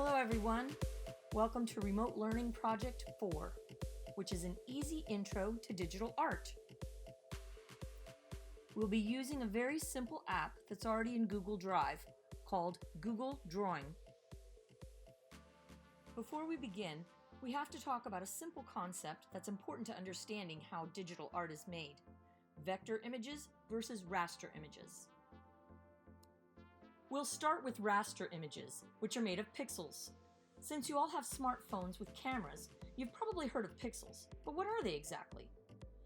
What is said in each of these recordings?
Hello everyone, welcome to Remote Learning Project 4, which is an easy intro to digital art. We'll be using a very simple app that's already in Google Drive called Google Drawing. Before we begin, we have to talk about a simple concept that's important to understanding how digital art is made: vector images versus raster images. We'll start with raster images, which are made of pixels. Since you all have smartphones with cameras, you've probably heard of pixels, but what are they exactly?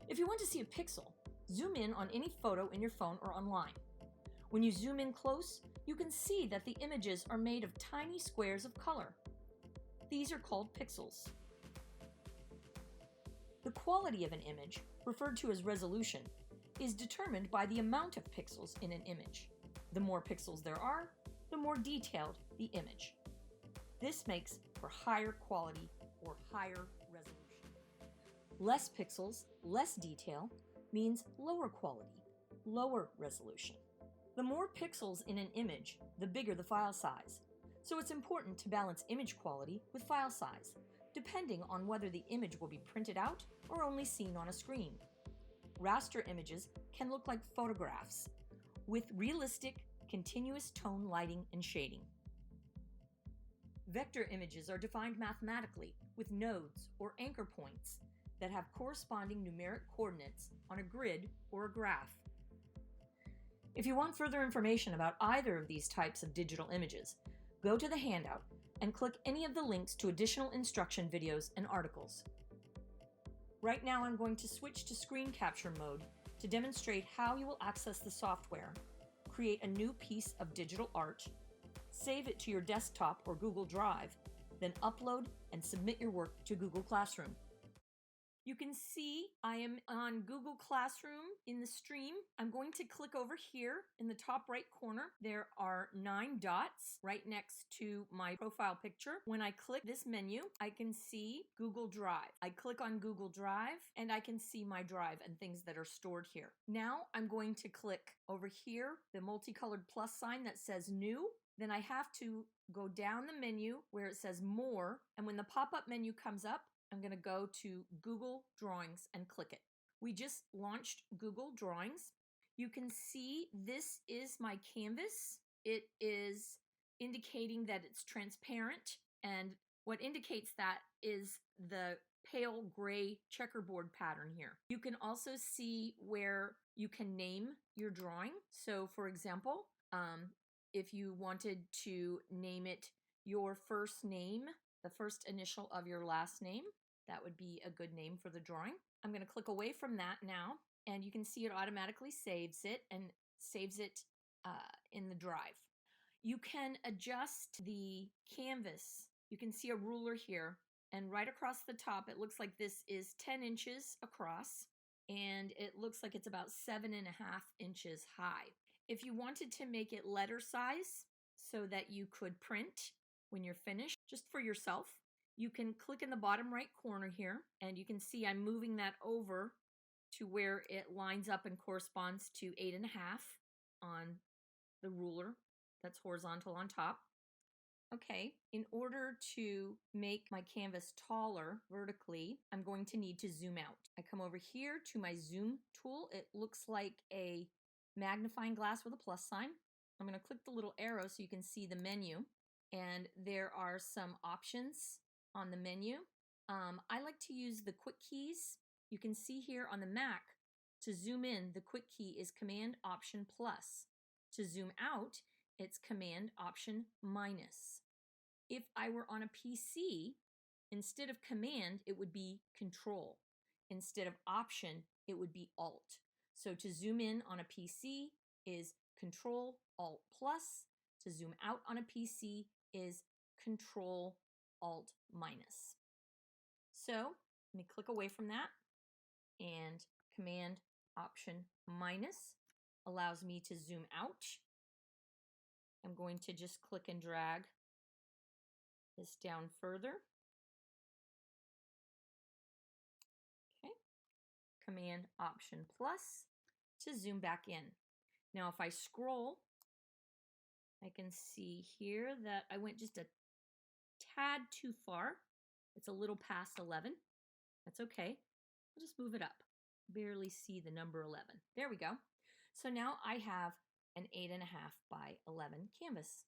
If you want to see a pixel, zoom in on any photo in your phone or online. When you zoom in close, you can see that the images are made of tiny squares of color. These are called pixels. The quality of an image, referred to as resolution, is determined by the amount of pixels in an image. The more pixels there are, the more detailed the image. This makes for higher quality or higher resolution. Less pixels, less detail, means lower quality, lower resolution. The more pixels in an image, the bigger the file size. So it's important to balance image quality with file size, depending on whether the image will be printed out or only seen on a screen. Raster images can look like photographs, with realistic, continuous tone lighting and shading. Vector images are defined mathematically with nodes or anchor points that have corresponding numeric coordinates on a grid or a graph. If you want further information about either of these types of digital images, go to the handout and click any of the links to additional instruction videos and articles. Right now I'm going to switch to screen capture mode to demonstrate how you will access the software, create a new piece of digital art, save it to your desktop or Google Drive, then upload and submit your work to Google Classroom. You can see I am on Google Classroom in the stream. I'm going to click over here in the top right corner. There are 9 dots right next to my profile picture. When I click this menu, I can see Google Drive. I click on Google Drive and I can see my drive and things that are stored here. Now I'm going to click over here, the multicolored plus sign that says New. Then I have to go down the menu where it says More, and when the pop-up menu comes up, I'm going to go to Google Drawings and click it. We just launched Google Drawings. You can see this is my canvas. It is indicating that it's transparent, and what indicates that is the pale gray checkerboard pattern here. You can also see where you can name your drawing. So for example, if you wanted to name it your first name, the first initial of your last name, that would be a good name for the drawing. I'm going to click away from that now, and you can see it automatically saves it and saves it in the drive. You can adjust the canvas. You can see a ruler here, and right across the top, it looks like this is 10 inches across, and it looks like it's about 7.5 inches high. If you wanted to make it letter size so that you could print when you're finished, just for yourself, you can click in the bottom right corner here, and you can see I'm moving that over to where it lines up and corresponds to 8.5 on the ruler that's horizontal on top. Okay, in order to make my canvas taller vertically, I'm going to need to zoom out. I come over here to my zoom tool. It looks like a magnifying glass with a plus sign. I'm going to click the little arrow so you can see the menu, and there are some options on the menu. I like to use the quick keys. You can see here on the Mac, to zoom in, the quick key is Command Option plus. To zoom out, it's Command Option minus. If I were on a PC, instead of Command, it would be Control. Instead of Option, it would be Alt. So to zoom in on a PC is Control Alt plus. To zoom out on a PC is Control Alt minus. So let me click away from that, and Command Option minus allows me to zoom out. I'm going to just click and drag this down further. Okay. Command Option plus to zoom back in. Now if I scroll, I can see here that I went just a tad too far. It's a little past 11. That's okay. I'll just move it up. Barely see the number 11. There we go. So now I have an 8.5 by 11 canvas.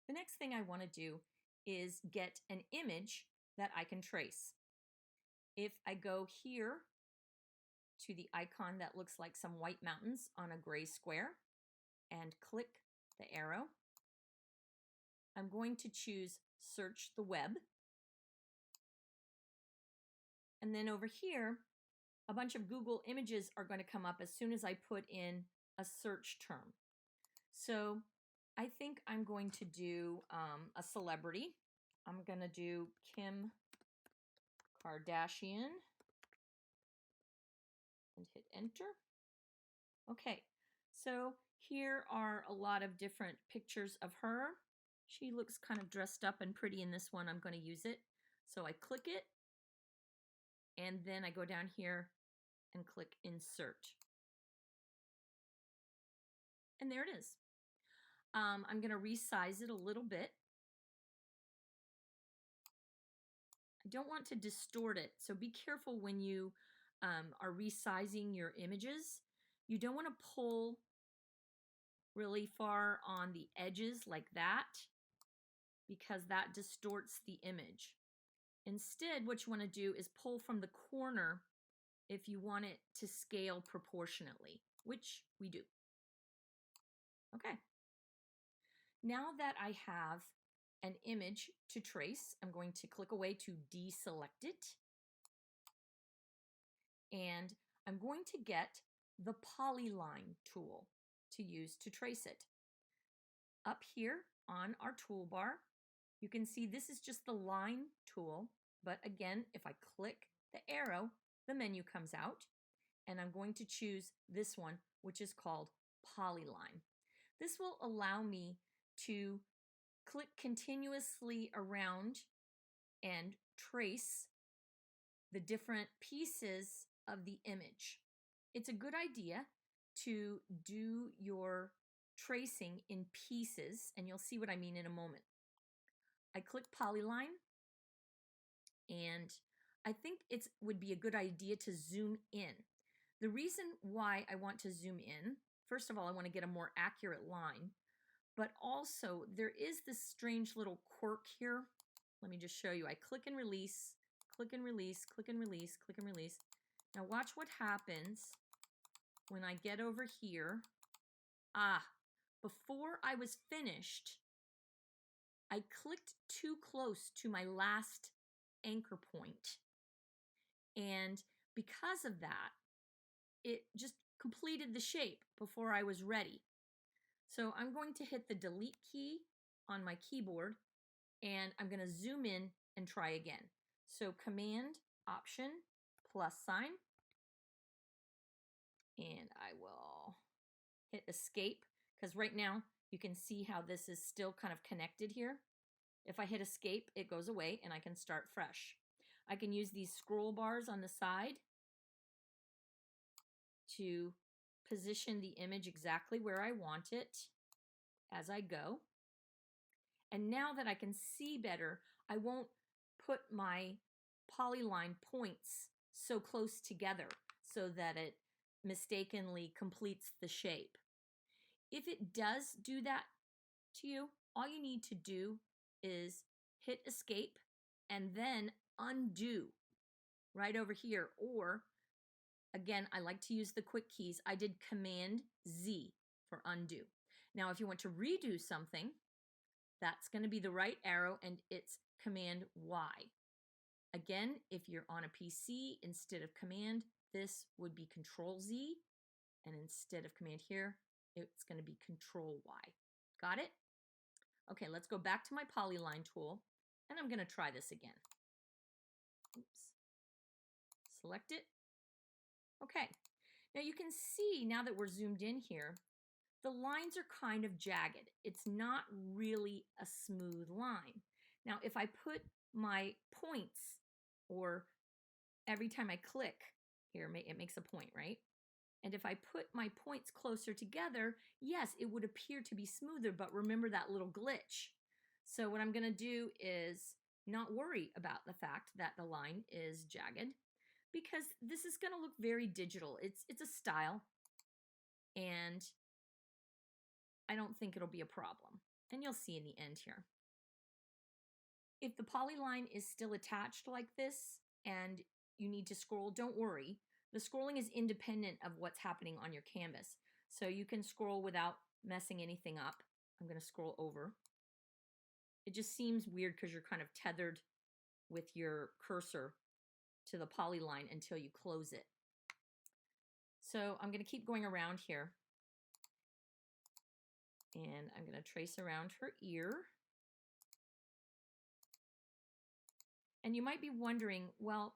The next thing I want to do is get an image that I can trace. If I go here to the icon that looks like some white mountains on a gray square and click the arrow, I'm going to choose Search the Web. And then over here, a bunch of Google images are going to come up as soon as I put in a search term. So I think I'm going to do a celebrity. I'm going to do Kim Kardashian and hit enter. Okay, so here are a lot of different pictures of her. She looks kind of dressed up and pretty in this one. I'm going to use it. So I click it, and then I go down here and click Insert. And there it is. I'm going to resize it a little bit. I don't want to distort it, so be careful when you are resizing your images. You don't want to pull really far on the edges like that, because that distorts the image. Instead, what you want to do is pull from the corner if you want it to scale proportionately, which we do. Okay. Now that I have an image to trace, I'm going to click away to deselect it. And I'm going to get the polyline tool to use to trace it. Up here on our toolbar, you can see this is just the line tool, but again, if I click the arrow, the menu comes out, and I'm going to choose this one, which is called Polyline. This will allow me to click continuously around and trace the different pieces of the image. It's a good idea to do your tracing in pieces, and you'll see what I mean in a moment. I click Polyline, and I think it would be a good idea to zoom in. The reason why I want to zoom in, first of all, I want to get a more accurate line, but also there is this strange little quirk here. Let me just show you. I click and release, click and release, click and release, click and release. Now watch what happens when I get over here. Before I was finished, I clicked too close to my last anchor point. And because of that, it just completed the shape before I was ready. So I'm going to hit the delete key on my keyboard, and I'm going to zoom in and try again. So Command, Option, +sign, and I will hit Escape, because right now you can see how this is still kind of connected here. If I hit Escape, it goes away and I can start fresh. I can use these scroll bars on the side to position the image exactly where I want it as I go. And now that I can see better, I won't put my polyline points so close together so that it mistakenly completes the shape. If it does do that to you, all you need to do is hit Escape and then undo right over here. Or again, I like to use the quick keys. I did Command Z for undo. Now, if you want to redo something, that's going to be the right arrow, and it's Command Y. Again, if you're on a PC, instead of Command, this would be Control Z, and instead of Command here, it's going to be Control Y. Got it? Okay, let's go back to my polyline tool, and I'm going to try this again. Oops. Select it. Okay, now you can see, now that we're zoomed in here, the lines are kind of jagged. It's not really a smooth line. Now, if I put my points, or every time I click, here, it makes a point, right? And if I put my points closer together, yes, it would appear to be smoother, but remember that little glitch. So what I'm going to do is not worry about the fact that the line is jagged, because this is going to look very digital. It's a style, and I don't think it'll be a problem. And you'll see in the end here. If the polyline is still attached like this and you need to scroll, don't worry. The scrolling is independent of what's happening on your canvas. So you can scroll without messing anything up. I'm going to scroll over. It just seems weird because you're kind of tethered with your cursor to the polyline until you close it. So I'm going to keep going around here. And I'm going to trace around her ear. And you might be wondering, well,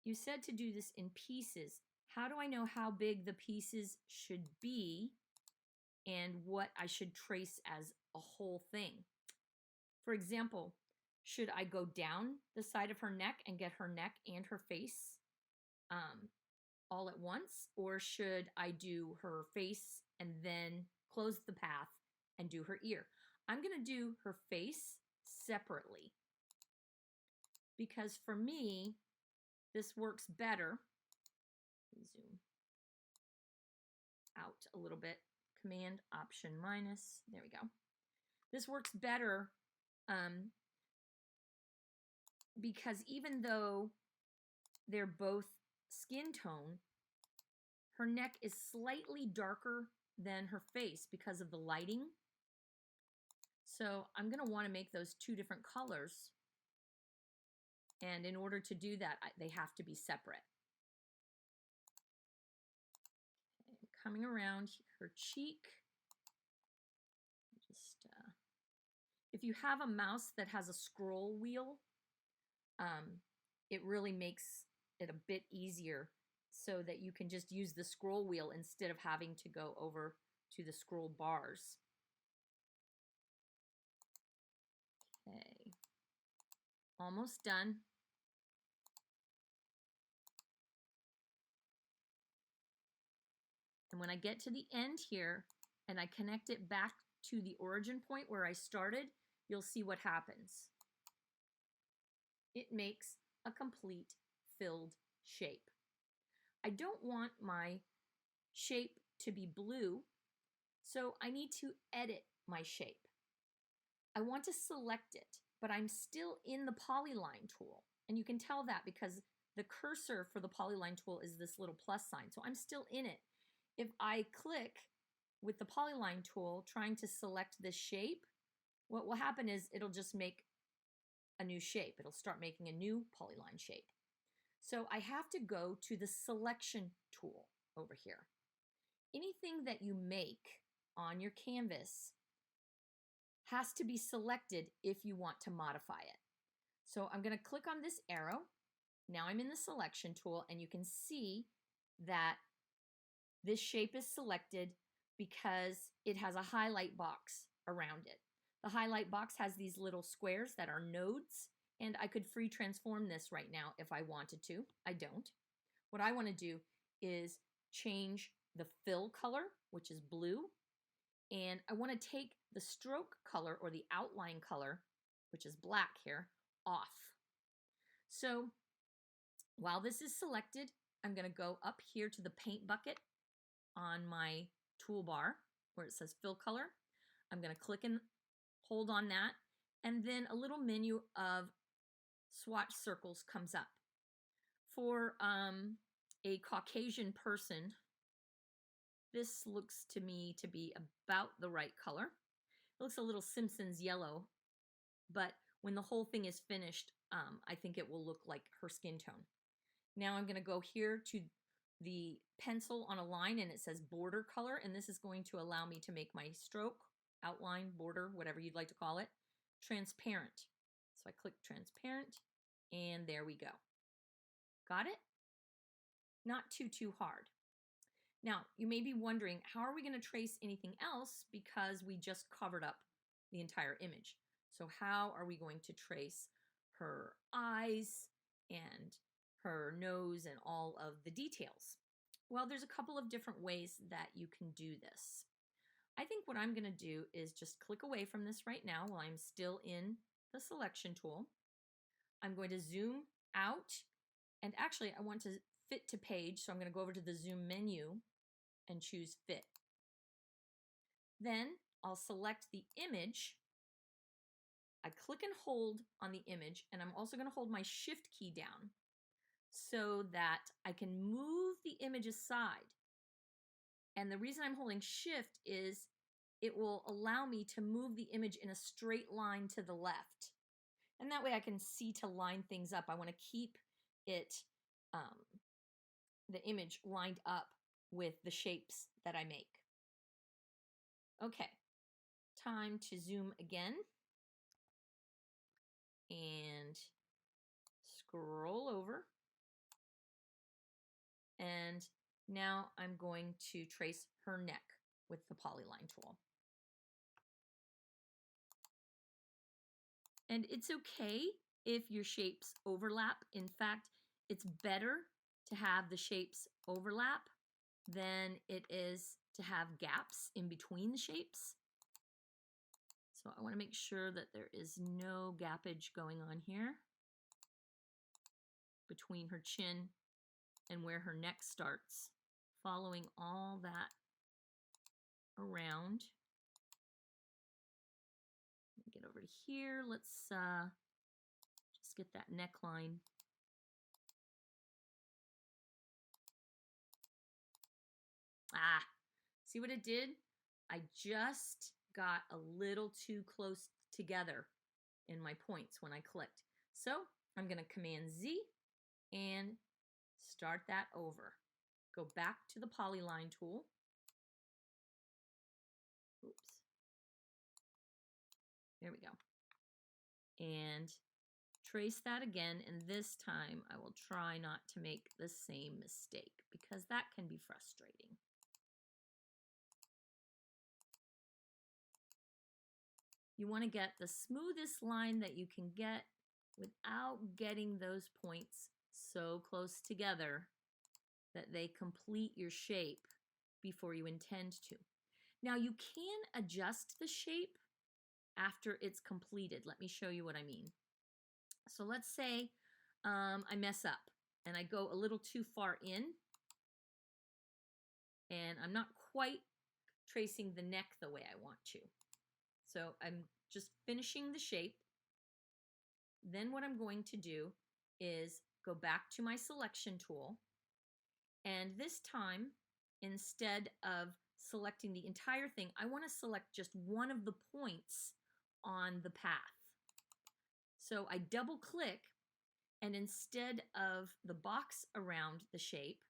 you said to do this in pieces. How do I know how big the pieces should be and what I should trace as a whole thing? For example, should I go down the side of her neck and get her neck and her face all at once? Or should I do her face and then close the path and do her ear? I'm going to do her face separately, because for me, this works better. Let me zoom out a little bit. Command, Option, minus. There we go. This works better because even though they're both skin tone, her neck is slightly darker than her face because of the lighting. So I'm going to want to make those two different colors. And in order to do that, they have to be separate. Okay, coming around her cheek. Just if you have a mouse that has a scroll wheel, it really makes it a bit easier so that you can just use the scroll wheel instead of having to go over to the scroll bars. Okay, almost done. And when I get to the end here and I connect it back to the origin point where I started, you'll see what happens. It makes a complete filled shape. I don't want my shape to be blue, so I need to edit my shape. I want to select it, but I'm still in the polyline tool. And you can tell that because the cursor for the polyline tool is this little plus sign. So I'm still in it. If I click with the polyline tool trying to select this shape, what will happen is it'll just make a new shape. It'll start making a new polyline shape. So I have to go to the selection tool over here. Anything that you make on your canvas has to be selected if you want to modify it. So I'm going to click on this arrow. Now I'm in the selection tool, and you can see that this shape is selected because it has a highlight box around it. The highlight box has these little squares that are nodes, and I could free transform this right now if I wanted to. I don't. What I want to do is change the fill color, which is blue, and I want to take the stroke color or the outline color, which is black here, off. So while this is selected, I'm going to go up here to the paint bucket on my toolbar where it says fill color. I'm going to click and hold on that, and then a little menu of swatch circles comes up. For a Caucasian person, this looks to me to be about the right color. It looks a little Simpsons yellow, but when the whole thing is finished, I think it will look like her skin tone. Now I'm going to go here to the pencil on a line, and it says border color, and this is going to allow me to make my stroke, outline, border, whatever you'd like to call it, transparent. So I click transparent, and there we go. Got it? Not too hard. Now, you may be wondering, how are we going to trace anything else because we just covered up the entire image? So how are we going to trace her eyes and her nose and all of the details? Well, there's a couple of different ways that you can do this. I think what I'm going to do is just click away from this right now while I'm still in the selection tool. I'm going to zoom out, and actually I want to fit to page, so I'm going to go over to the zoom menu and choose fit. Then I'll select the image. I click and hold on the image, and I'm also going to hold my shift key down so that I can move the image aside. And the reason I'm holding shift is it will allow me to move the image in a straight line to the left. And that way I can see to line things up. I want to keep it, the image lined up with the shapes that I make. Okay, time to zoom again and scroll over. And now I'm going to trace her neck with the polyline tool. And it's okay if your shapes overlap. In fact, it's better to have the shapes overlap than it is to have gaps in between the shapes. So I want to make sure that there is no gappage going on here between her chin and where her neck starts, following all that around. Get over to here. Let's just get that neckline. Ah, see what it did? I just got a little too close together in my points when I clicked. So I'm going to Command Z and start that over. Go back to the polyline tool. Oops. There we go. And trace that again, and this time I will try not to make the same mistake because that can be frustrating. You want to get the smoothest line that you can get without getting those points so close together that they complete your shape before you intend to. Now you can adjust the shape after it's completed. Let me show you what I mean. So let's say I mess up and I go a little too far in and I'm not quite tracing the neck the way I want to. So I'm just finishing the shape. Then what I'm going to do is go back to my selection tool, and this time, instead of selecting the entire thing, I want to select just one of the points on the path. So I double click, and instead of the box around the shape,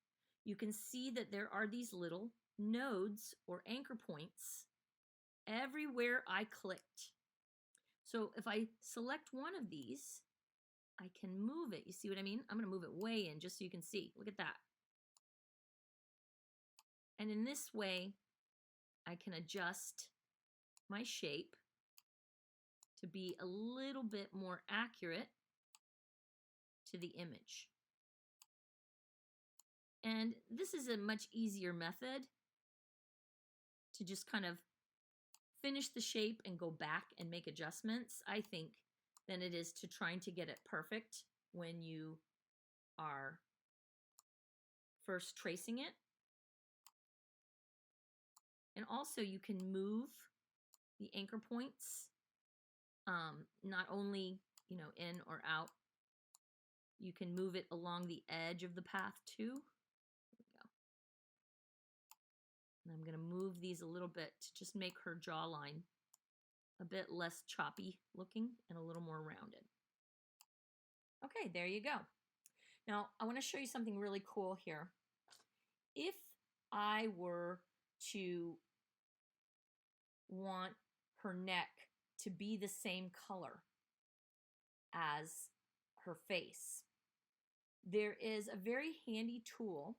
you can see that there are these little nodes or anchor points everywhere I clicked. So if I select one of these, I can move it. You see what I mean? I'm going to move it way in just so you can see. Look at that. And in this way, I can adjust my shape to be a little bit more accurate to the image. And this is a much easier method to just kind of finish the shape and go back and make adjustments, I think, than it is to trying to get it perfect when you are first tracing it. And also you can move the anchor points, not only, in or out. You can move it along the edge of the path too. There we go. And I'm going to move these a little bit to just make her jawline a bit less choppy looking and a little more rounded. Okay, there you go. Now, I want to show you something really cool here. If I were to want her neck to be the same color as her face, there is a very handy tool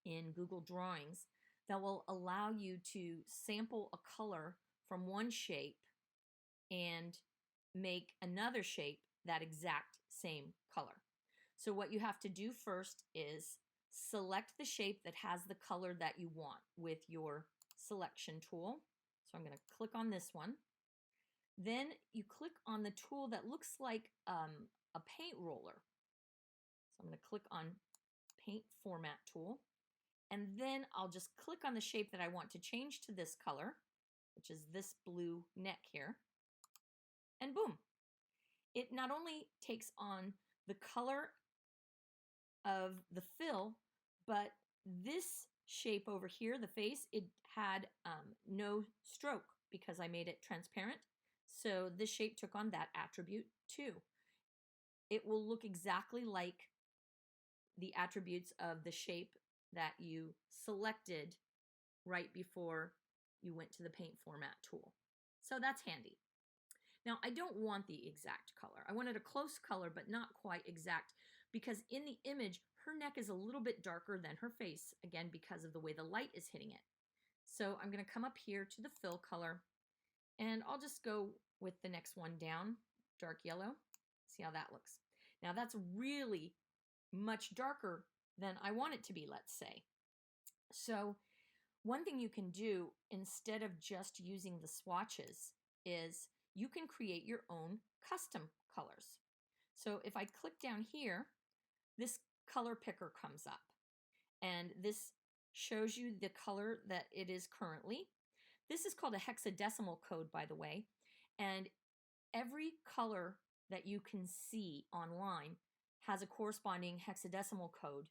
in Google Drawings that will allow you to sample a color from one shape and make another shape that exact same color. So what you have to do first is select the shape that has the color that you want with your selection tool. So I'm going to click on this one. Then you click on the tool that looks like a paint roller. So I'm going to click on Paint Format tool. And then I'll just click on the shape that I want to change to this color, which is this blue neck here. And boom. It not only takes on the color of the fill, but this shape over here, the face, it had no stroke because I made it transparent. So this shape took on that attribute too. It will look exactly like the attributes of the shape that you selected right before you went to the Paint Format tool. So that's handy. Now, I don't want the exact color. I wanted a close color, but not quite exact, because in the image, her neck is a little bit darker than her face, again, because of the way the light is hitting it. So I'm going to come up here to the fill color, and I'll just go with the next one down, dark yellow. See how that looks. Now, that's really much darker than I want it to be, let's say. So one thing you can do instead of just using the swatches is you can create your own custom colors. So if I click down here, this color picker comes up, and this shows you the color that it is currently. This is called a hexadecimal code, by the way, and every color that you can see online has a corresponding hexadecimal code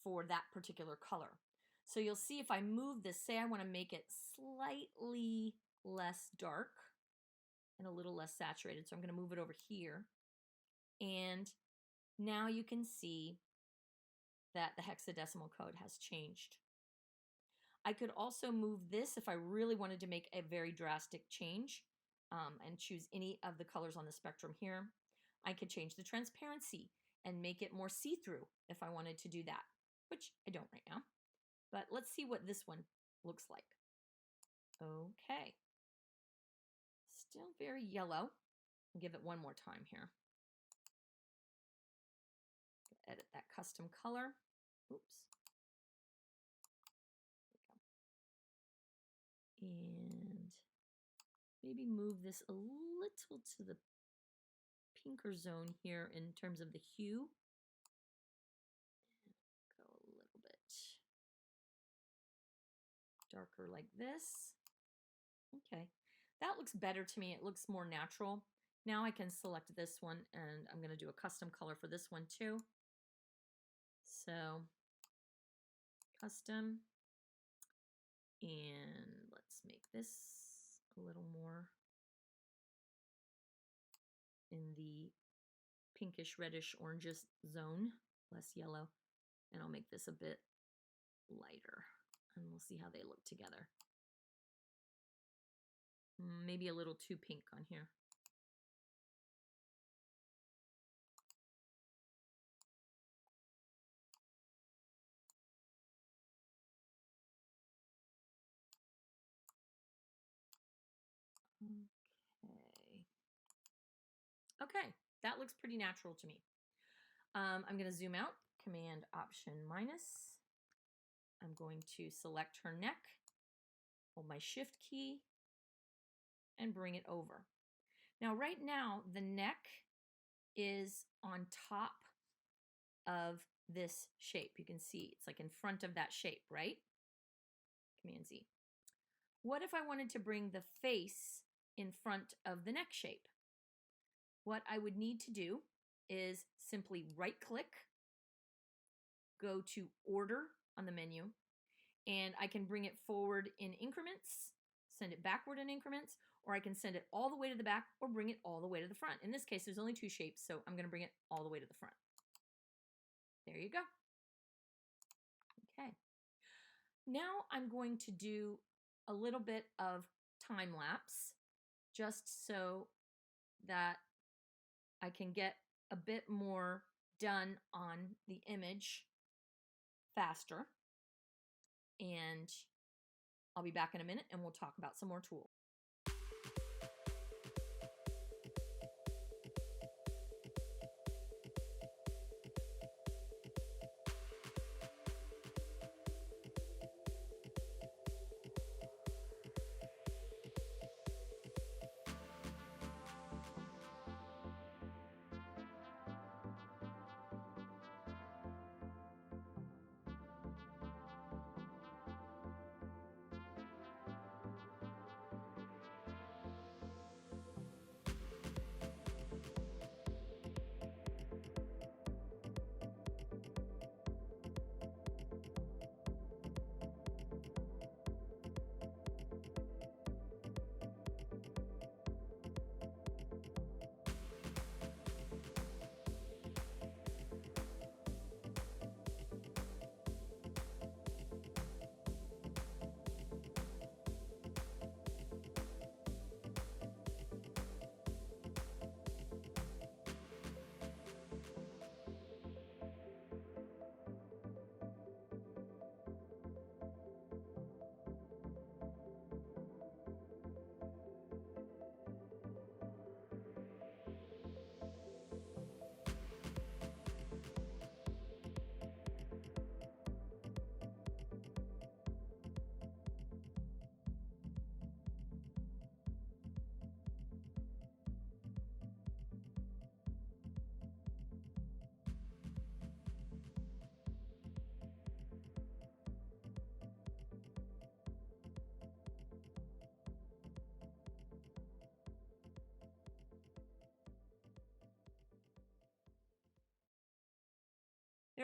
for that particular color. So you'll see if I move this, say I want to make it slightly less dark and a little less saturated. So I'm going to move it over here. And now you can see that the hexadecimal code has changed. I could also move this if I really wanted to make a very drastic change and choose any of the colors on the spectrum here. I could change the transparency and make it more see-through if I wanted to do that, which I don't right now. But let's see what this one looks like. Okay. Still very yellow. I'll give it one more time here. Edit that custom color. Oops. And maybe move this a little to the pinker zone here in terms of the hue. Go a little bit darker like this. Okay, that looks better to me. It looks more natural. Now I can select this one, and I'm going to do a custom color for this one too. So, custom, and let's make this a little more in the pinkish, reddish, orangish zone, less yellow, and I'll make this a bit lighter, and we'll see how they look together. Maybe a little too pink on here. Okay, that looks pretty natural to me. I'm going to zoom out, Command Option minus. I'm going to select her neck, hold my Shift key, and bring it over. Now, right now, the neck is on top of this shape. You can see it's like in front of that shape, right? Command Z. What if I wanted to bring the face in front of the neck shape? What I would need to do is simply right-click, go to Order on the menu, and I can bring it forward in increments, send it backward in increments, or I can send it all the way to the back or bring it all the way to the front. In this case, there's only two shapes, so I'm going to bring it all the way to the front. There you go. Okay. Now I'm going to do a little bit of time lapse just so that I can get a bit more done on the image faster. And I'll be back in a minute and we'll talk about some more tools.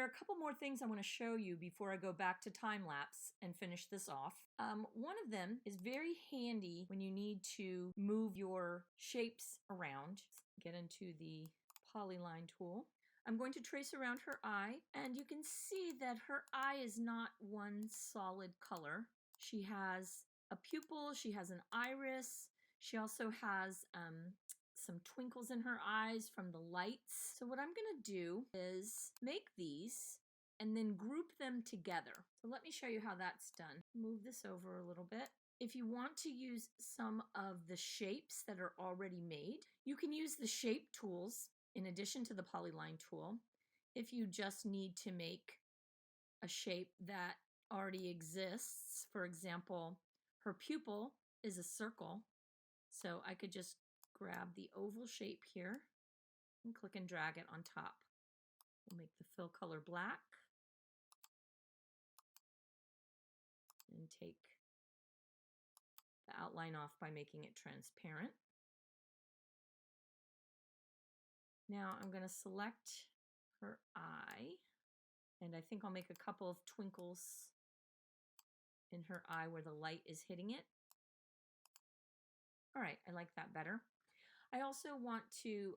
are a couple more things I want to show you before I go back to time lapse and finish this off. One of them is very handy when you need to move your shapes around. Get into the polyline tool. I'm going to trace around her eye, and you can see that her eye is not one solid color. She has a pupil, she has an iris, she also has some twinkles in her eyes from the lights. So what I'm going to do is make these and then group them together. So let me show you how that's done. Move this over a little bit. If you want to use some of the shapes that are already made, you can use the shape tools in addition to the polyline tool. If you just need to make a shape that already exists, for example, her pupil is a circle, so I could just grab the oval shape here and click and drag it on top. We'll make the fill color black and take the outline off by making it transparent. Now I'm going to select her eye, and I think I'll make a couple of twinkles in her eye where the light is hitting it. All right, I like that better. I also want to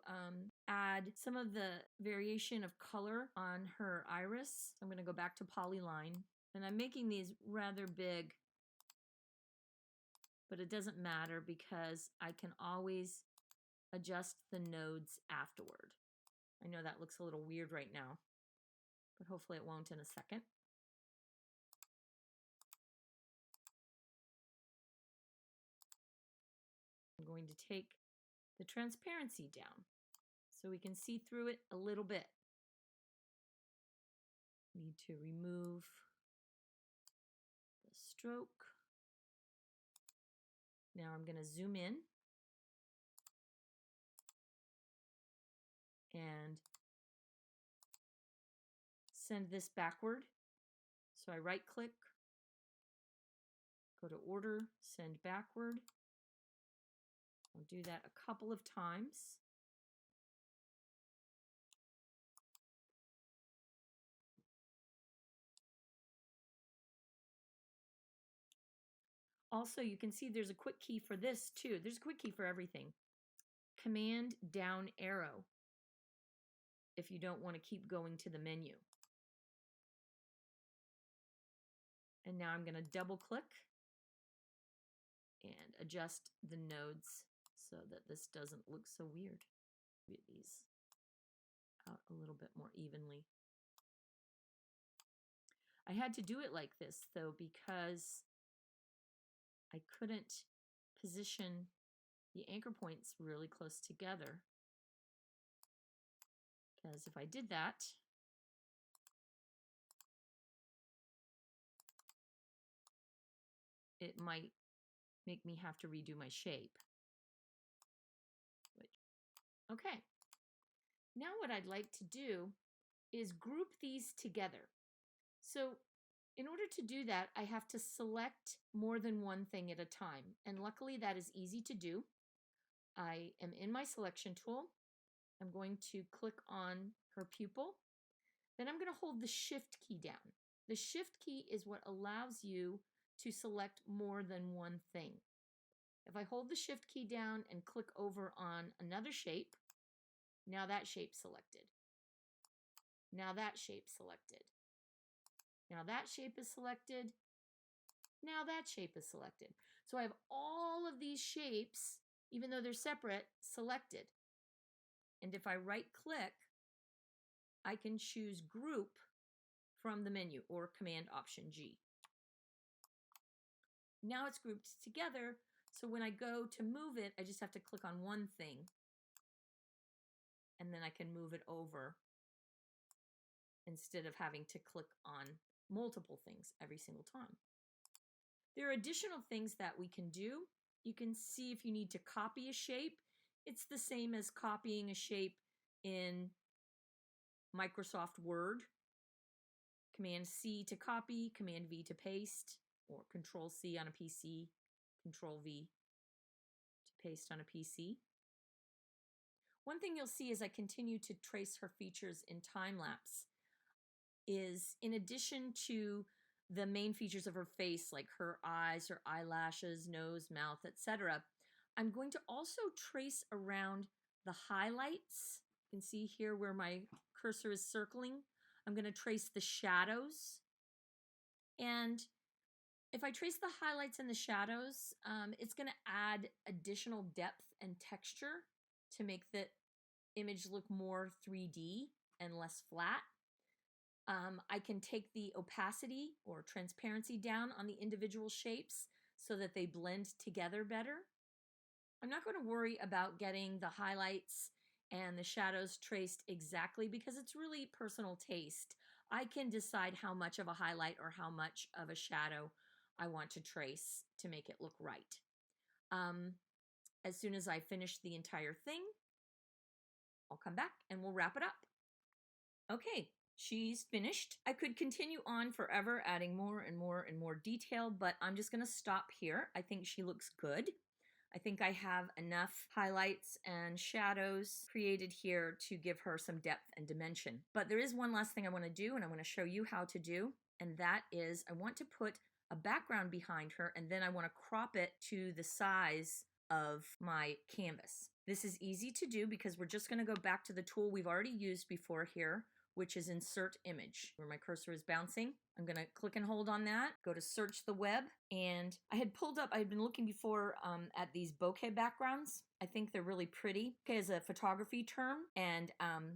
add some of the variation of color on her iris. I'm going to go back to polyline, and I'm making these rather big, but it doesn't matter because I can always adjust the nodes afterward. I know that looks a little weird right now, but hopefully it won't in a second. I'm going to take the transparency down so we can see through it a little bit. Need to remove the stroke. Now I'm going to zoom in and send this backward. So I right click, go to order, send backward. I'll do that a couple of times. Also, you can see there's a quick key for this too. There's a quick key for everything. Command down arrow if you don't want to keep going to the menu. And now I'm going to double click and adjust the nodes so that this doesn't look so weird. Get these out a little bit more evenly. I had to do it like this though because I couldn't position the anchor points really close together, because if I did that, it might make me have to redo my shape. Okay, now what I'd like to do is group these together. So in order to do that, I have to select more than one thing at a time, and luckily that is easy to do. I am in my selection tool. I'm going to click on her pupil. Then I'm going to hold the shift key down. The shift key is what allows you to select more than one thing. If I hold the shift key down and click over on another shape, now that shape's selected. Now that shape's selected. Now that shape is selected. Now that shape is selected. So I have all of these shapes, even though they're separate, selected. And if I right click, I can choose group from the menu or Command Option G. Now it's grouped together, so when I go to move it, I just have to click on one thing, and then I can move it over instead of having to click on multiple things every single time. There are additional things that we can do. You can see if you need to copy a shape. It's the same as copying a shape in Microsoft Word. Command C to copy, Command V to paste, or Control C on a PC, Control V to paste on a PC. One thing you'll see as I continue to trace her features in time lapse, is, in addition to the main features of her face, like her eyes, her eyelashes, nose, mouth, etc., I'm going to also trace around the highlights. You can see here where my cursor is circling. I'm going to trace the shadows. And if I trace the highlights and the shadows, it's going to add additional depth and texture to make the image look more 3D and less flat. I can take the opacity or transparency down on the individual shapes so that they blend together better. I'm not going to worry about getting the highlights and the shadows traced exactly because it's really personal taste. I can decide how much of a highlight or how much of a shadow I want to trace to make it look right. As soon as I finish the entire thing, I'll come back and we'll wrap it up. Okay, she's finished. I could continue on forever adding more and more and more detail, but I'm just going to stop here. I think she looks good. I think I have enough highlights and shadows created here to give her some depth and dimension. But there is one last thing I want to do, and I want to show you how to do, and that is I want to put a background behind her, and then I want to crop it to the size of my canvas. This is easy to do because we're just going to go back to the tool we've already used before here, which is Insert Image, where my cursor is bouncing. I'm going to click and hold on that, go to Search the Web, and I had been looking before at these bokeh backgrounds. I think they're really pretty. Bokeh is a photography term, and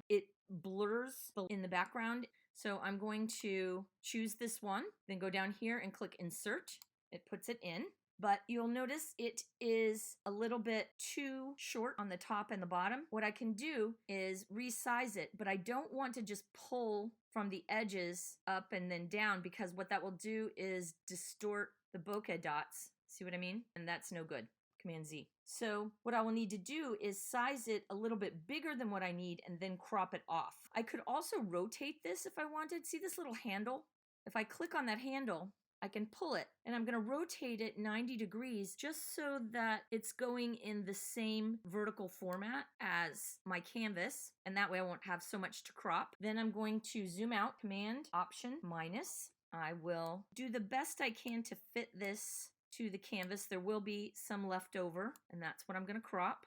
it blurs in the background. So I'm going to choose this one, then go down here and click Insert. It puts it in. But you'll notice it is a little bit too short on the top and the bottom. What I can do is resize it, but I don't want to just pull from the edges up and then down, because what that will do is distort the bokeh dots. See what I mean? And that's no good. Command Z. So what I will need to do is size it a little bit bigger than what I need and then crop it off. I could also rotate this if I wanted. See this little handle? If I click on that handle, I can pull it, and I'm going to rotate it 90 degrees just so that it's going in the same vertical format as my canvas, and that way I won't have so much to crop. Then I'm going to zoom out, Command, Option, minus. I will do the best I can to fit this to the canvas. There will be some left over, and that's what I'm going to crop.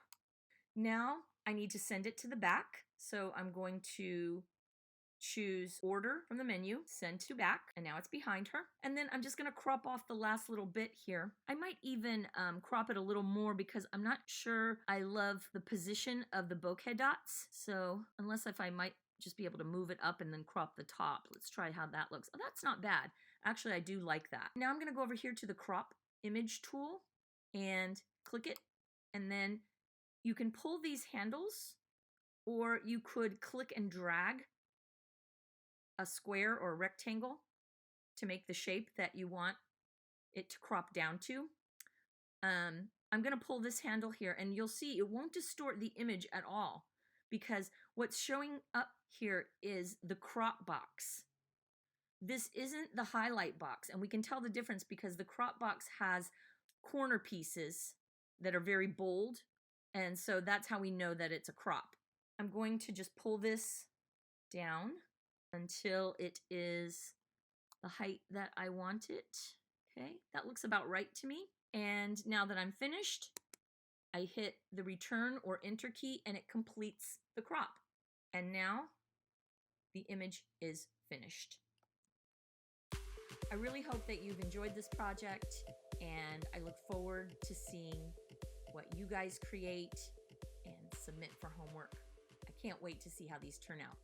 Now I need to send it to the back, so I'm going to choose Order from the menu, Send to Back, and now it's behind her. And then I'm just going to crop off the last little bit here. I might even crop it a little more because I'm not sure I love the position of the bokeh dots. So unless if I might just be able to move it up and then crop the top. Let's try how that looks. Oh, that's not bad. Actually, I do like that. Now I'm going to go over here to the Crop Image tool and click it. And then you can pull these handles, or you could click and drag a square or a rectangle to make the shape that you want it to crop down to. I'm going to pull this handle here, and you'll see it won't distort the image at all, because what's showing up here is the crop box. This isn't the highlight box, and we can tell the difference because the crop box has corner pieces that are very bold, and so that's how we know that it's a crop. I'm going to just pull this down until it is the height that I want it. Okay, that looks about right to me. And now that I'm finished, I hit the Return or Enter key, and it completes the crop. And now the image is finished. I really hope that you've enjoyed this project, and I look forward to seeing what you guys create and submit for homework. I can't wait to see how these turn out.